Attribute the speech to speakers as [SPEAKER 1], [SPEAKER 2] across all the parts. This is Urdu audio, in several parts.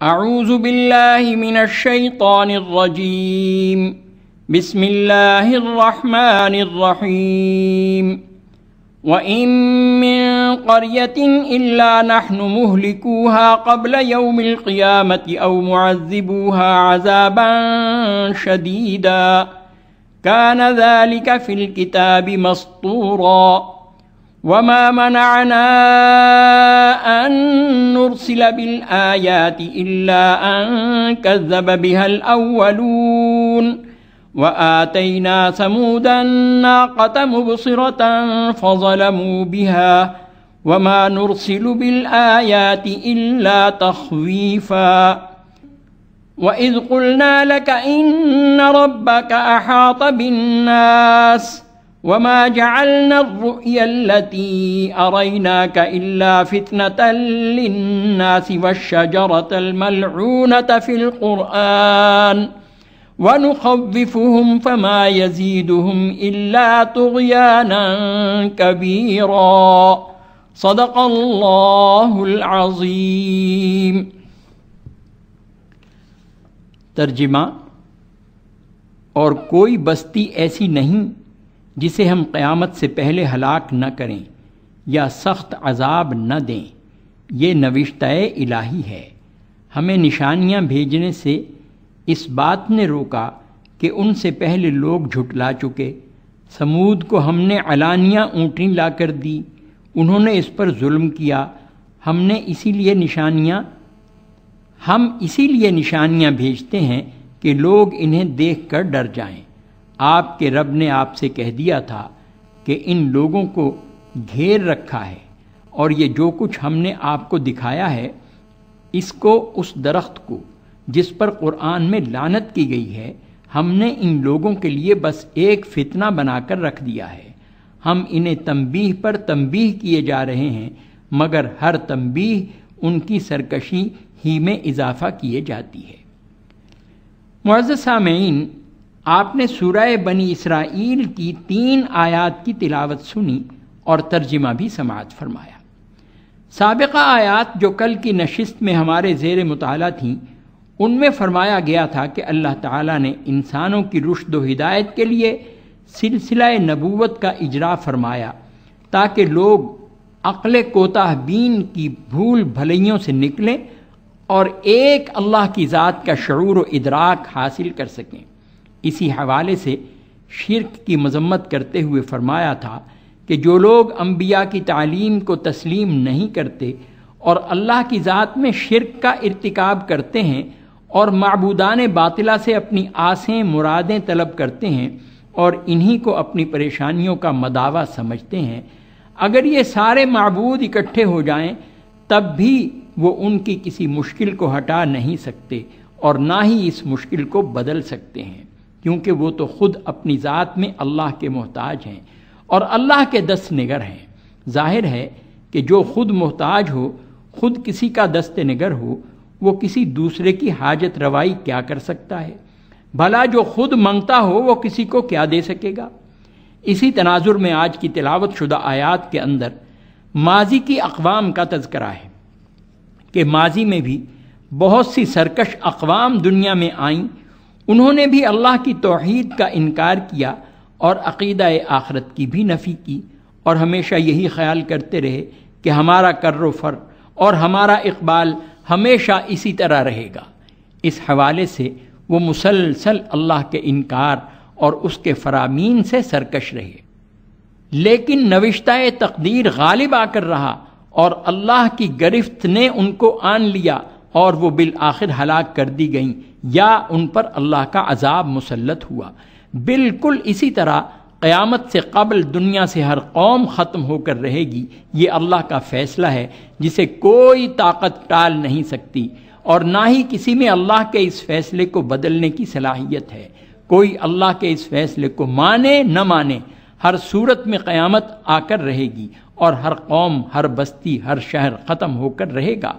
[SPEAKER 1] اعوذ باللہ من الشیطان الرجیم بسم اللہ الرحمن الرحیم وَإِن مِّن قَرْيَةٍ إِلَّا نَحْنُ مُهْلِكُوهَا قَبْلَ يَوْمِ الْقِيَامَةِ أَوْ مُعَذِّبُوهَا عَذَابًا شَدِيدًا كَانَ ذَلِكَ فِي الْكِتَابِ مَسْطُورًا وَمَا مَنَعَنَا أَن نُّرْسِلَ بِالْآيَاتِ إِلَّا أَن كَذَّبَ بِهَا الْأَوَّلُونَ وَآتَيْنَا ثَمُودَ النَّاقَةَ مُبْصِرَةً فَظَلَمُوا بِهَا وَمَا نُرْسِلُ بِالْآيَاتِ إِلَّا تَخْوِيفًا وَإِذْ قُلْنَا لَكَ إِنَّ رَبَّكَ أَحَاطَ بِالنَّاسِ وَمَا جَعَلْنَا الرُّؤْيَا الَّتِي أَرَيْنَاكَ إِلَّا فِتْنَةً لِلنَّاسِ وَالشَّجَرَةَ الْمَلْعُونَةَ فِي الْقُرْآنِ وَنُخَوِّفُهُمْ فَمَا يَزِيدُهُمْ إِلَّا طُغْيَانًا كَبِيرًا صدق اللہ العظیم۔
[SPEAKER 2] ترجمہ: اور کوئی بستی ایسی نہیں جسے ہم قیامت سے پہلے ہلاک نہ کریں یا سخت عذاب نہ دیں۔ یہ نوشتہ الہی ہے۔ ہمیں نشانیاں بھیجنے سے اس بات نے روکا کہ ان سے پہلے لوگ جھٹلا چکے۔ سمود کو ہم نے علانیہ اونٹنی لا کر دی، انہوں نے اس پر ظلم کیا۔ ہم اسی لیے نشانیاں بھیجتے ہیں کہ لوگ انہیں دیکھ کر ڈر جائیں۔ آپ کے رب نے آپ سے کہہ دیا تھا کہ ان لوگوں کو گھیر رکھا ہے، اور یہ جو کچھ ہم نے آپ کو دکھایا ہے، اس کو، اس درخت کو جس پر قرآن میں لعنت کی گئی ہے، ہم نے ان لوگوں کے لیے بس ایک فتنہ بنا کر رکھ دیا ہے۔ ہم انہیں تنبیہ پر تنبیہ کیے جا رہے ہیں، مگر ہر تنبیہ ان کی سرکشی ہی میں اضافہ کیے جاتی ہے۔ معزز سامعین، آپ نے سورہ بنی اسرائیل کی 3 آیات کی تلاوت سنی اور ترجمہ بھی سماعت فرمایا۔ سابقہ آیات جو کل کی نشست میں ہمارے زیر مطالعہ تھیں، ان میں فرمایا گیا تھا کہ اللہ تعالیٰ نے انسانوں کی رشد و ہدایت کے لیے سلسلہ نبوت کا اجرا فرمایا تاکہ لوگ عقل کوتاہ بین کی بھول بھلیوں سے نکلیں اور ایک اللہ کی ذات کا شعور و ادراک حاصل کر سکیں۔ اسی حوالے سے شرک کی مذمت کرتے ہوئے فرمایا تھا کہ جو لوگ انبیاء کی تعلیم کو تسلیم نہیں کرتے اور اللہ کی ذات میں شرک کا ارتکاب کرتے ہیں اور معبودان باطلہ سے اپنی آسیں مرادیں طلب کرتے ہیں اور انہی کو اپنی پریشانیوں کا مداوا سمجھتے ہیں، اگر یہ سارے معبود اکٹھے ہو جائیں تب بھی وہ ان کی کسی مشکل کو ہٹا نہیں سکتے اور نہ ہی اس مشکل کو بدل سکتے ہیں، کیونکہ وہ تو خود اپنی ذات میں اللہ کے محتاج ہیں اور اللہ کے دست نگر ہیں۔ ظاہر ہے کہ جو خود محتاج ہو، خود کسی کا دست نگر ہو، وہ کسی دوسرے کی حاجت روائی کیا کر سکتا ہے؟ بھلا جو خود منگتا ہو وہ کسی کو کیا دے سکے گا؟ اسی تناظر میں آج کی تلاوت شدہ آیات کے اندر ماضی کی اقوام کا تذکرہ ہے کہ ماضی میں بھی بہت سی سرکش اقوام دنیا میں آئیں، انہوں نے بھی اللہ کی توحید کا انکار کیا اور عقیدہ آخرت کی بھی نفی کی، اور ہمیشہ یہی خیال کرتے رہے کہ ہمارا کر و فر اور ہمارا اقبال ہمیشہ اسی طرح رہے گا۔ اس حوالے سے وہ مسلسل اللہ کے انکار اور اس کے فرامین سے سرکش رہے، لیکن نوشتہ تقدیر غالب آ کر رہا اور اللہ کی گرفت نے ان کو آن لیا اور وہ بالآخر ہلاک کر دی گئیں یا ان پر اللہ کا عذاب مسلط ہوا۔ بالکل اسی طرح قیامت سے قبل دنیا سے ہر قوم ختم ہو کر رہے گی۔ یہ اللہ کا فیصلہ ہے جسے کوئی طاقت ٹال نہیں سکتی، اور نہ ہی کسی میں اللہ کے اس فیصلے کو بدلنے کی صلاحیت ہے۔ کوئی اللہ کے اس فیصلے کو مانے نہ مانے، ہر صورت میں قیامت آ کر رہے گی اور ہر قوم، ہر بستی، ہر شہر ختم ہو کر رہے گا،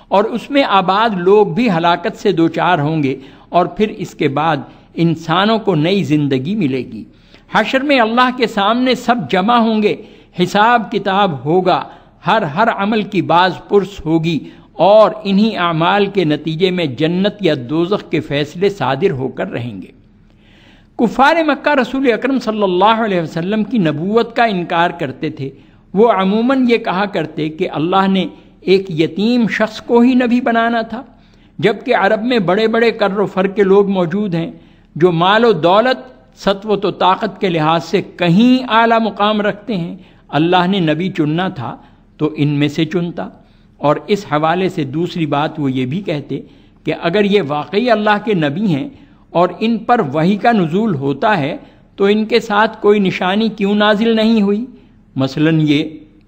[SPEAKER 2] اور اس میں آباد لوگ بھی ہلاکت سے دوچار ہوں گے، اور پھر اس کے بعد انسانوں کو نئی زندگی ملے گی۔ حشر میں اللہ کے سامنے سب جمع ہوں گے، حساب کتاب ہوگا، ہر عمل کی باز پرس ہوگی، اور انہی اعمال کے نتیجے میں جنت یا دوزخ کے فیصلے صادر ہو کر رہیں گے۔ کفار مکہ رسول اکرم صلی اللہ علیہ وسلم کی نبوت کا انکار کرتے تھے۔ وہ عموماً یہ کہا کرتے کہ اللہ نے ایک یتیم شخص کو ہی نبی بنانا تھا، جبکہ عرب میں بڑے بڑے کر و فر کے لوگ موجود ہیں جو مال و دولت، سطوت و طاقت کے لحاظ سے کہیں اعلیٰ مقام رکھتے ہیں۔ اللہ نے نبی چننا تھا تو ان میں سے چنتا۔ اور اس حوالے سے دوسری بات وہ یہ بھی کہتے کہ اگر یہ واقعی اللہ کے نبی ہیں اور ان پر وحی کا نزول ہوتا ہے تو ان کے ساتھ کوئی نشانی کیوں نازل نہیں ہوئی؟ مثلاً یہ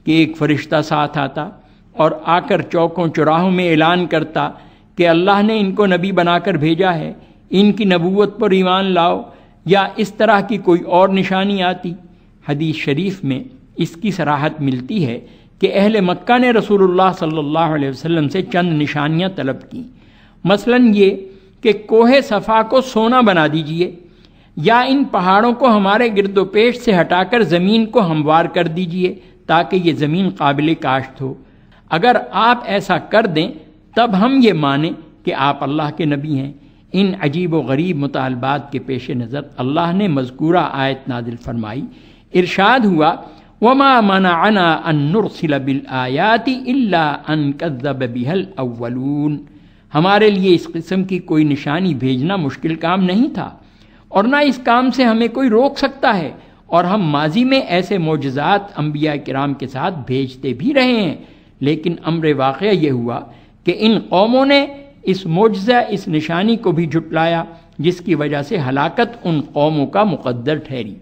[SPEAKER 2] کہ ایک فرشتہ ساتھ آتا اور آ کر چوکوں چوراہوں میں اعلان کرتا کہ اللہ نے ان کو نبی بنا کر بھیجا ہے، ان کی نبوت پر ایمان لاؤ، یا اس طرح کی کوئی اور نشانی آتی۔ حدیث شریف میں اس کی صراحت ملتی ہے کہ اہل مکہ نے رسول اللہ صلی اللہ علیہ وسلم سے چند نشانیاں طلب کیں، مثلاً یہ کہ کوہ صفا کو سونا بنا دیجئے، یا ان پہاڑوں کو ہمارے گرد و پیش سے ہٹا کر زمین کو ہموار کر دیجئے تاکہ یہ زمین قابل کاشت ہو۔ اگر آپ ایسا کر دیں تب ہم یہ مانیں کہ آپ اللہ کے نبی ہیں۔ ان عجیب و غریب مطالبات کے پیش نظر اللہ نے مذکورہ آیت نازل فرمائی۔ ارشاد ہوا وَمَا مَنَعَنَا أَن نُرْسِلَ بِالْآيَاتِ إِلَّا أَن كَذَّبَ بِهَا الْأَوَّلُونَ، ہمارے لیے اس قسم کی کوئی نشانی بھیجنا مشکل کام نہیں تھا، اور نہ اس کام سے ہمیں کوئی روک سکتا ہے، اور ہم ماضی میں ایسے معجزات انبیاء کرام کے ساتھ بھیجتے بھی رہے ہیں، لیکن امر واقعہ یہ ہوا کہ ان قوموں نے اس معجزہ، اس نشانی کو بھی جھٹلایا، جس کی وجہ سے ہلاکت ان قوموں کا مقدر ٹھہری۔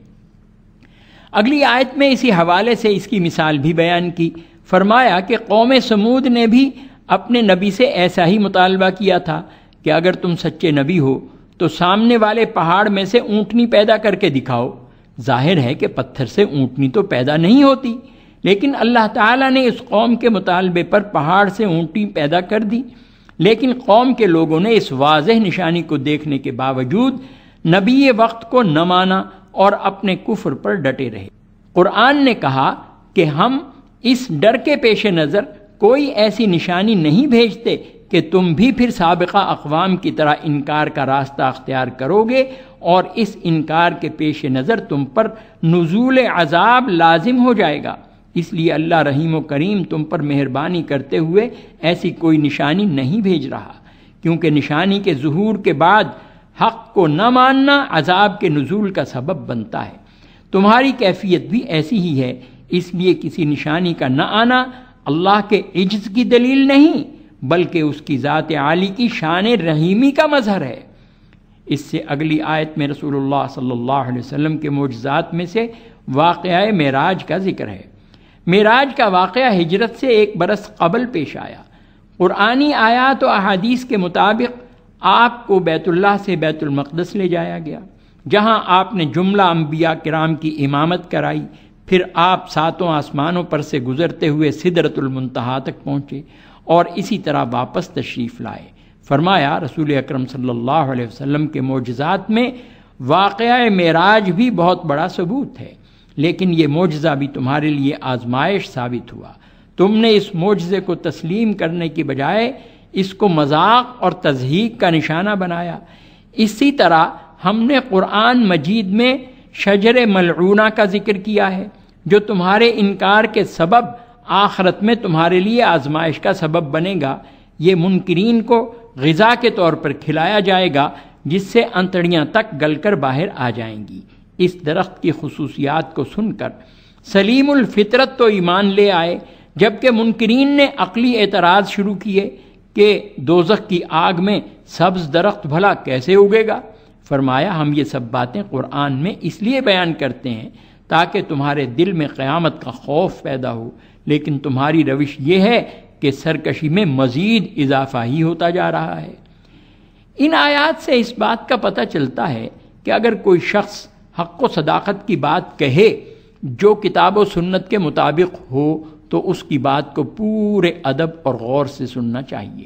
[SPEAKER 2] اگلی آیت میں اسی حوالے سے اس کی مثال بھی بیان کی۔ فرمایا کہ قوم سمود نے بھی اپنے نبی سے ایسا ہی مطالبہ کیا تھا کہ اگر تم سچے نبی ہو تو سامنے والے پہاڑ میں سے اونٹنی پیدا کر کے دکھاؤ۔ ظاہر ہے کہ پتھر سے اونٹنی تو پیدا نہیں ہوتی، لیکن اللہ تعالیٰ نے اس قوم کے مطالبے پر پہاڑ سے اونٹنی پیدا کر دی۔ لیکن قوم کے لوگوں نے اس واضح نشانی کو دیکھنے کے باوجود نبی وقت کو نہ مانا اور اپنے کفر پر ڈٹے رہے۔ قرآن نے کہا کہ ہم اس ڈر کے پیش نظر کوئی ایسی نشانی نہیں بھیجتے کہ تم بھی پھر سابقہ اقوام کی طرح انکار کا راستہ اختیار کرو گے، اور اس انکار کے پیش نظر تم پر نزول عذاب لازم ہو جائے گا۔ اس لیے اللہ رحیم و کریم تم پر مہربانی کرتے ہوئے ایسی کوئی نشانی نہیں بھیج رہا، کیونکہ نشانی کے ظہور کے بعد حق کو نہ ماننا عذاب کے نزول کا سبب بنتا ہے۔ تمہاری کیفیت بھی ایسی ہی ہے، اس لیے کسی نشانی کا نہ آنا اللہ کے عجز کی دلیل نہیں، بلکہ اس کی ذات عالی کی شان رحیمی کا مظہر ہے۔ اس سے اگلی آیت میں رسول اللہ صلی اللہ علیہ وسلم کے معجزات میں سے واقعہ معراج کا ذکر ہے۔ معراج کا واقعہ ہجرت سے 1 برس قبل پیش آیا۔ قرآنی آیات و احادیث کے مطابق آپ کو بیت اللہ سے بیت المقدس لے جایا گیا، جہاں آپ نے جملہ انبیاء کرام کی امامت کرائی۔ پھر آپ 7 آسمانوں پر سے گزرتے ہوئے سدرۃ المنتہا تک پہنچے اور اسی طرح واپس تشریف لائے۔ فرمایا رسول اکرم صلی اللہ علیہ وسلم کے معجزات میں واقعہ معراج بھی بہت بڑا ثبوت ہے، لیکن یہ معجزہ بھی تمہارے لیے آزمائش ثابت ہوا۔ تم نے اس معجزے کو تسلیم کرنے کی بجائے اس کو مذاق اور تضحیک کا نشانہ بنایا۔ اسی طرح ہم نے قرآن مجید میں شجر ملعونہ کا ذکر کیا ہے، جو تمہارے انکار کے سبب آخرت میں تمہارے لیے آزمائش کا سبب بنے گا۔ یہ منکرین کو غذا کے طور پر کھلایا جائے گا، جس سے انتڑیاں تک گل کر باہر آ جائیں گی۔ اس درخت کی خصوصیات کو سن کر سلیم الفطرت تو ایمان لے آئے، جبکہ منکرین نے عقلی اعتراض شروع کیے کہ دوزخ کی آگ میں سبز درخت بھلا کیسے اگے گا؟ فرمایا ہم یہ سب باتیں قرآن میں اس لیے بیان کرتے ہیں تاکہ تمہارے دل میں قیامت کا خوف پیدا ہو، لیکن تمہاری روش یہ ہے کہ سرکشی میں مزید اضافہ ہی ہوتا جا رہا ہے۔ ان آیات سے اس بات کا پتہ چلتا ہے کہ اگر کوئی شخص حق و صداقت کی بات کہے جو کتاب و سنت کے مطابق ہو تو اس کی بات کو پورے ادب اور غور سے سننا چاہیے،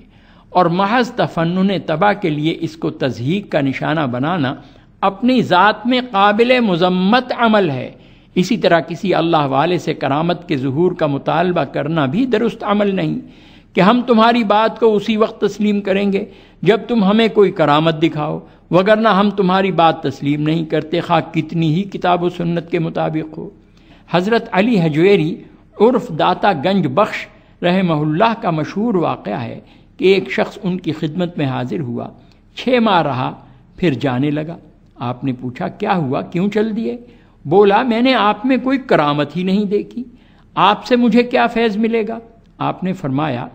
[SPEAKER 2] اور محض تفنن طبع کے لیے اس کو تضحیک کا نشانہ بنانا اپنی ذات میں قابل مذمت عمل ہے۔ اسی طرح کسی اللہ والے سے کرامت کے ظہور کا مطالبہ کرنا بھی درست عمل نہیں، کہ ہم تمہاری بات کو اسی وقت تسلیم کریں گے جب تم ہمیں کوئی کرامت دکھاؤ، وگرنہ ہم تمہاری بات تسلیم نہیں کرتے، خواہ کتنی ہی کتاب و سنت کے مطابق ہو۔ حضرت علی حجویری عرف داتا گنج بخش رحمہ اللہ کا مشہور واقعہ ہے کہ ایک شخص ان کی خدمت میں حاضر ہوا، 6 ماہ رہا، پھر جانے لگا۔ آپ نے پوچھا کیا ہوا، کیوں چل دیے؟ بولا میں نے آپ میں کوئی کرامت ہی نہیں دیکھی، آپ سے مجھے کیا فیض ملے گا؟ آپ نے فرمایا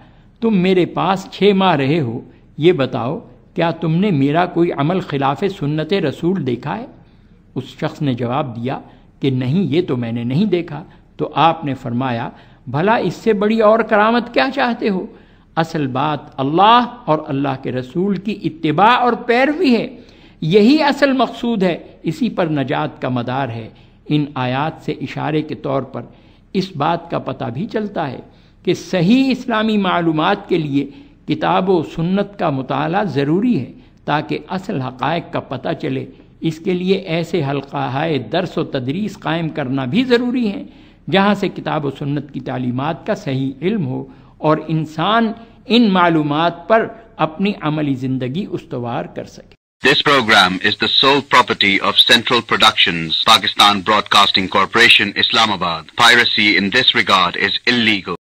[SPEAKER 2] تم میرے پاس 6 ماہ رہے ہو، یہ بتاؤ کیا تم نے میرا کوئی عمل خلاف سنت رسول دیکھا ہے؟ اس شخص نے جواب دیا کہ نہیں، یہ تو میں نے نہیں دیکھا۔ تو آپ نے فرمایا بھلا اس سے بڑی اور کرامت کیا چاہتے ہو؟ اصل بات اللہ اور اللہ کے رسول کی اتباع اور پیروی ہے، یہی اصل مقصود ہے، اسی پر نجات کا مدار ہے۔ ان آیات سے اشارے کے طور پر اس بات کا پتہ بھی چلتا ہے کہ صحیح اسلامی معلومات کے لیے کتاب و سنت کا مطالعہ ضروری ہے تاکہ اصل حقائق کا پتہ چلے۔ اس کے لیے ایسے حلقۂ درس و تدریس قائم کرنا بھی ضروری ہے جہاں سے کتاب و سنت کی تعلیمات کا صحیح علم ہو اور انسان ان معلومات پر اپنی عملی زندگی استوار کر سکے۔
[SPEAKER 3] This program is the sole property of Central Productions, Pakistan Broadcasting Corporation, Islamabad. Piracy in this regard is illegal.